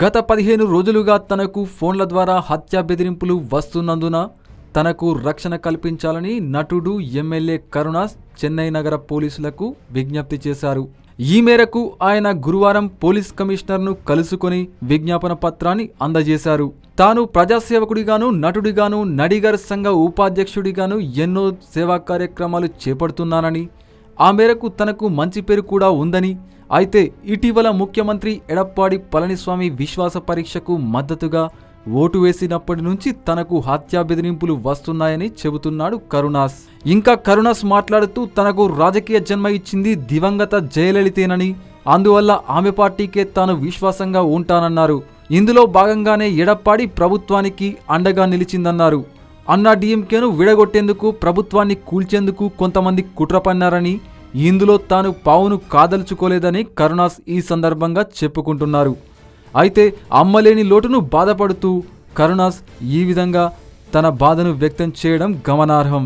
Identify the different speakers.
Speaker 1: గత 15 రోజులుగా తనకు ఫోన్ల ద్వారా హత్య బెదిరింపులు వస్తున్నందున తనకు రక్షణ కల్పించాలని నటుడు ఎమ్మెల్యే కరుణాస్ చెన్నై నగర పోలీసులకు విజ్ఞప్తి చేశారు. ఈ మేరకు ఆయన గురువారం పోలీస్ కమిషనర్ను కలుసుకొని విజ్ఞాపన పత్రాన్ని అందజేశారు. తాను ప్రజాసేవకుడిగాను, నటుడిగాను, నడిగర్ సంఘ ఉపాధ్యక్షుడిగాను ఎన్నో సేవా కార్యక్రమాలు చేపడుతున్నానని, ఆ మేరకు తనకు మంచి పేరు కూడా ఉందని, అయితే ఇటీవల ముఖ్యమంత్రి ఎడప్పాడి పళనిస్వామి విశ్వాస పరీక్షకు మద్దతుగా ఓటు వేసినప్పటి నుంచి తనకు హత్యా బెదిరింపులు వస్తున్నాయని చెబుతున్నాడు కరుణాస్. ఇంకా కరుణాస్ మాట్లాడుతూ తనకు రాజకీయ జన్మ ఇచ్చింది దివంగత జయలలితేనని, అందువల్ల ఆమె పార్టీకే తాను విశ్వాసంగా ఉంటానన్నారు. ఇందులో భాగంగానే ఎడప్పాడి ప్రభుత్వానికి అండగా నిలిచిందన్నారు. అన్నా డీఎంకేను విడగొట్టేందుకు, ప్రభుత్వాన్ని కూల్చేందుకు కొంతమంది కుట్ర పన్నారని, ఇందులో తాను పావును కాదలుచుకోలేదని కరుణాస్ ఈ సందర్భంగా చెప్పుకుంటున్నారు. అయితే అమ్మలేని లోటును బాధపడుతూ కరుణాస్ ఈ విధంగా తన బాధను వ్యక్తం చేయడం గమనార్హం.